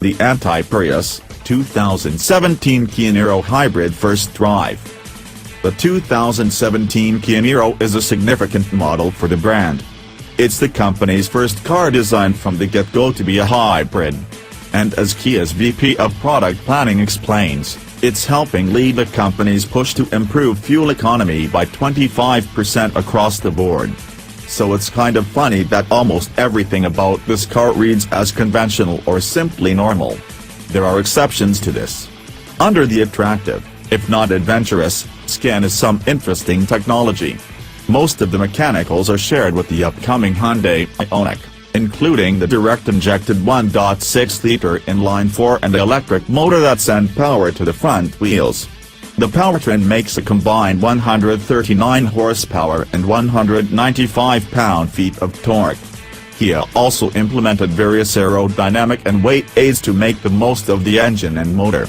The anti-Prius, 2017 Kia Niro Hybrid First Drive. The 2017 Kia Niro is a significant model for the brand. It's the company's first car designed from the get-go to be a hybrid. And as Kia's VP of Product Planning explains, it's helping lead the company's push to improve fuel economy by 25% across the board. So it's kind of funny that almost everything about this car reads as conventional or simply normal. There are exceptions to this. Under the attractive, if not adventurous, skin is some interesting technology. Most of the mechanicals are shared with the upcoming Hyundai Ioniq, including the direct-injected 1.6-liter inline-four and the electric motor that send power to the front wheels. The powertrain makes a combined 139 horsepower and 195 pound-feet of torque. Kia also implemented various aerodynamic and weight aids to make the most of the engine and motor.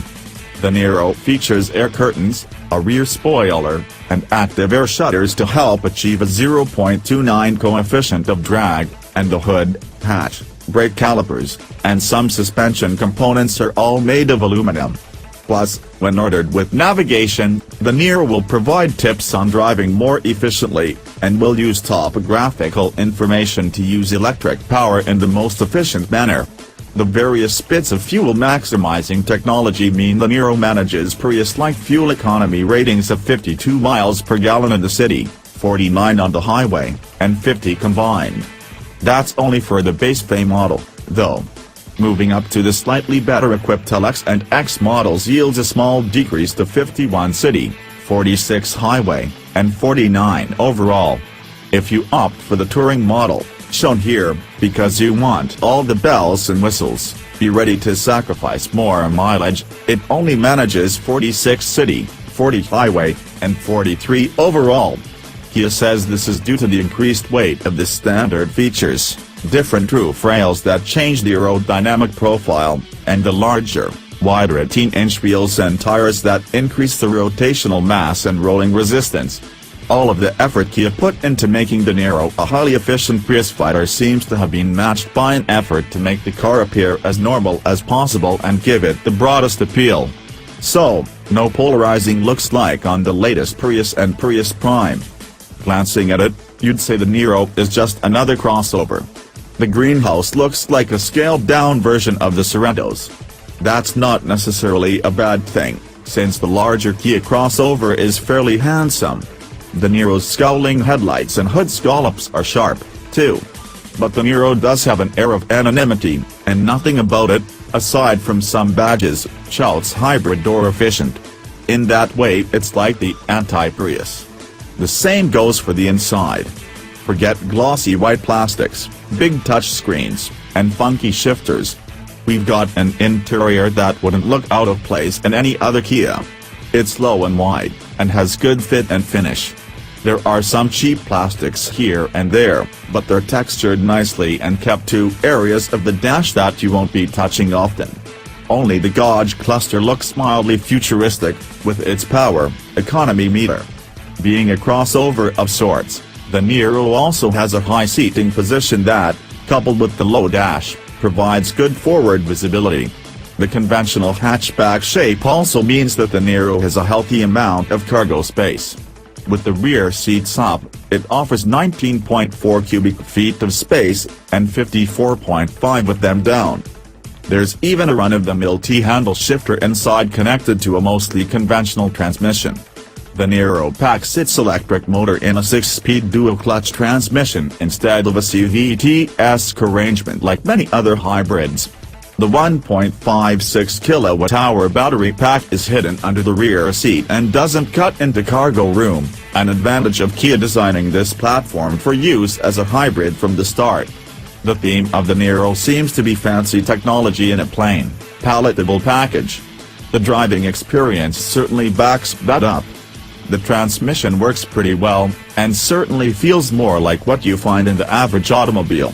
The Niro features air curtains, a rear spoiler, and active air shutters to help achieve a 0.29 coefficient of drag, and the hood, hatch, brake calipers, and some suspension components are all made of aluminum. Plus, when ordered with navigation, the Niro will provide tips on driving more efficiently, and will use topographical information to use electric power in the most efficient manner. The various bits of fuel maximizing technology mean the Niro manages Prius-like fuel economy ratings of 52 miles per gallon in the city, 49 on the highway, and 50 combined. That's only for the base pay model, though. Moving up to the slightly better equipped LX and X models yields a small decrease to 51 city, 46 highway, and 49 overall. If you opt for the touring model, shown here, because you want all the bells and whistles, be ready to sacrifice more mileage, it only manages 46 city, 40 highway, and 43 overall. Kia says this is due to the increased weight of the standard features, different roof rails that change the aerodynamic profile, and the larger, wider 18-inch wheels and tires that increase the rotational mass and rolling resistance. All of the effort Kia put into making the Niro a highly efficient Prius fighter seems to have been matched by an effort to make the car appear as normal as possible and give it the broadest appeal. So, no polarizing looks like on the latest Prius and Prius Prime. Glancing at it, you'd say the Niro is just another crossover. The greenhouse looks like a scaled-down version of the Sorrento's. That's not necessarily a bad thing, since the larger Kia crossover is fairly handsome. The Niro's scowling headlights and hood scallops are sharp, too. But the Niro does have an air of anonymity, and nothing about it, aside from some badges, shouts hybrid or efficient. In that way it's like the anti-Prius. The same goes for the inside. Forget glossy white plastics, big touch screens, and funky shifters. We've got an interior that wouldn't look out of place in any other Kia. It's low and wide, and has good fit and finish. There are some cheap plastics here and there, but they're textured nicely and kept to areas of the dash that you won't be touching often. Only the gauge cluster looks mildly futuristic, with its power economy meter. Being a crossover of sorts, the Niro also has a high seating position that, coupled with the low dash, provides good forward visibility. The conventional hatchback shape also means that the Niro has a healthy amount of cargo space. With the rear seats up, it offers 19.4 cubic feet of space, and 54.5 with them down. There's even a run-of-the-mill T-handle shifter inside connected to a mostly conventional transmission. The Niro packs its electric motor in a 6-speed dual-clutch transmission instead of a CVT-esque arrangement like many other hybrids. The 1.56 kWh battery pack is hidden under the rear seat and doesn't cut into cargo room, an advantage of Kia designing this platform for use as a hybrid from the start. The theme of the Niro seems to be fancy technology in a plain, palatable package. The driving experience certainly backs that up. The transmission works pretty well, and certainly feels more like what you find in the average automobile.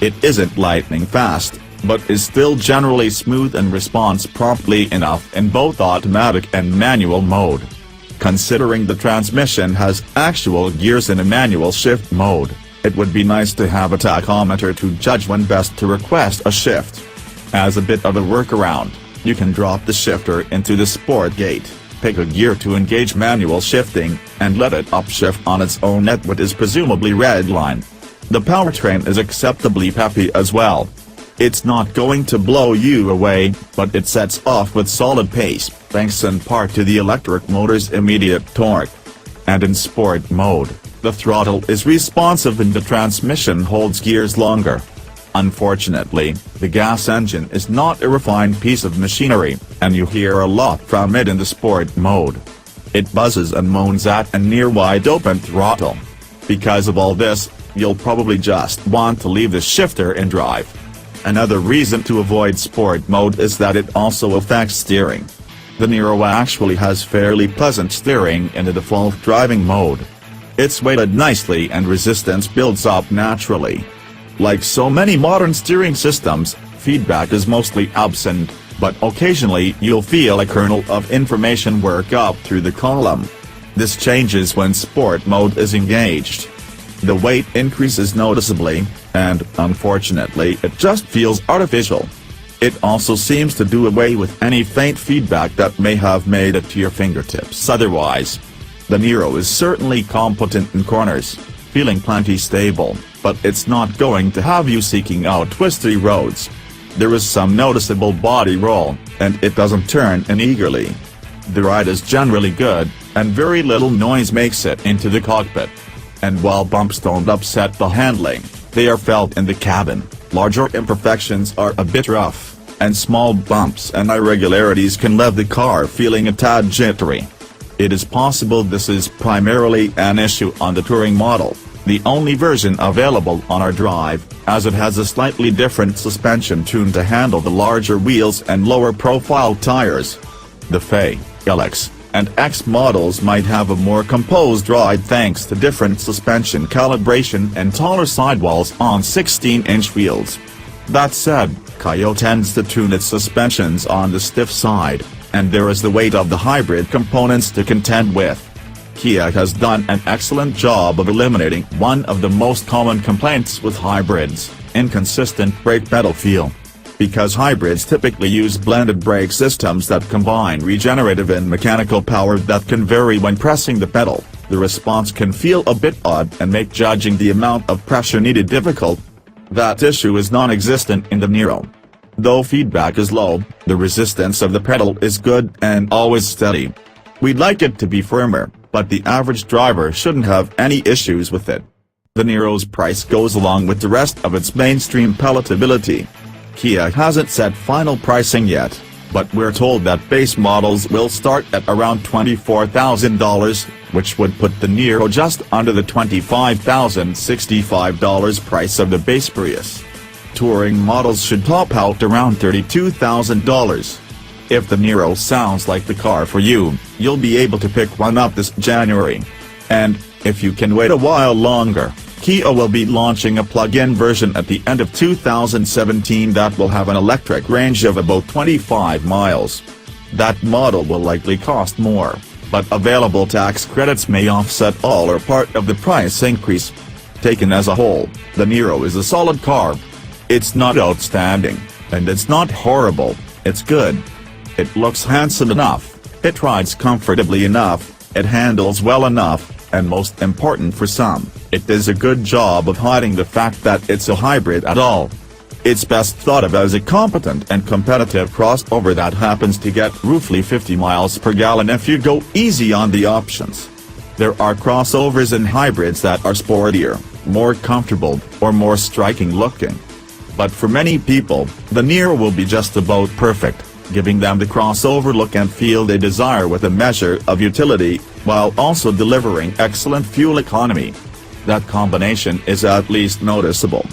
It isn't lightning fast, but is still generally smooth and responds promptly enough in both automatic and manual mode. Considering the transmission has actual gears in a manual shift mode, it would be nice to have a tachometer to judge when best to request a shift. As a bit of a workaround, you can drop the shifter into the sport gate, pick a gear to engage manual shifting, and let it upshift on its own at what is presumably redline. The powertrain is acceptably peppy as well. It's not going to blow you away, but it sets off with solid pace, thanks in part to the electric motor's immediate torque. And in sport mode, the throttle is responsive and the transmission holds gears longer. Unfortunately, the gas engine is not a refined piece of machinery, and you hear a lot from it in the sport mode. It buzzes and moans at a near wide-open throttle. Because of all this, you'll probably just want to leave the shifter in drive. Another reason to avoid sport mode is that it also affects steering. The Niro actually has fairly pleasant steering in the default driving mode. It's weighted nicely and resistance builds up naturally. Like so many modern steering systems, feedback is mostly absent, but occasionally you'll feel a kernel of information work up through the column. This changes when sport mode is engaged. The weight increases noticeably, and, unfortunately, it just feels artificial. It also seems to do away with any faint feedback that may have made it to your fingertips otherwise. The Niro is certainly competent in corners, feeling plenty stable, but it's not going to have you seeking out twisty roads. There is some noticeable body roll, and it doesn't turn in eagerly. The ride is generally good, and very little noise makes it into the cockpit. And while bumps don't upset the handling, they are felt in the cabin. Larger imperfections are a bit rough, and small bumps and irregularities can leave the car feeling a tad jittery. It is possible this is primarily an issue on the touring model, the only version available on our drive, as it has a slightly different suspension tuned to handle the larger wheels and lower profile tires. The FE, LX, and X models might have a more composed ride thanks to different suspension calibration and taller sidewalls on 16-inch wheels. That said, Kia tends to tune its suspensions on the stiff side, and there is the weight of the hybrid components to contend with. Kia has done an excellent job of eliminating one of the most common complaints with hybrids, inconsistent brake pedal feel. Because hybrids typically use blended brake systems that combine regenerative and mechanical power that can vary when pressing the pedal, the response can feel a bit odd and make judging the amount of pressure needed difficult. That issue is non-existent in the Niro. Though feedback is low, the resistance of the pedal is good and always steady. We'd like it to be firmer, but the average driver shouldn't have any issues with it. The Niro's price goes along with the rest of its mainstream palatability. Kia hasn't set final pricing yet, but we're told that base models will start at around $24,000, which would put the Niro just under the $25,065 price of the base Prius. Touring models should top out around $32,000. If the Niro sounds like the car for you, you'll be able to pick one up this January. And, if you can wait a while longer, Kia will be launching a plug-in version at the end of 2017 that will have an electric range of about 25 miles. That model will likely cost more, but available tax credits may offset all or part of the price increase. Taken as a whole, the Niro is a solid car. It's not outstanding, and it's not horrible, it's good. It looks handsome enough, it rides comfortably enough, it handles well enough, and most important for some, it does a good job of hiding the fact that it's a hybrid at all. It's best thought of as a competent and competitive crossover that happens to get roughly 50 miles per gallon if you go easy on the options. There are crossovers and hybrids that are sportier, more comfortable, or more striking looking. But for many people, the Niro will be just about perfect, giving them the crossover look and feel they desire with a measure of utility, while also delivering excellent fuel economy. That combination is at least noticeable.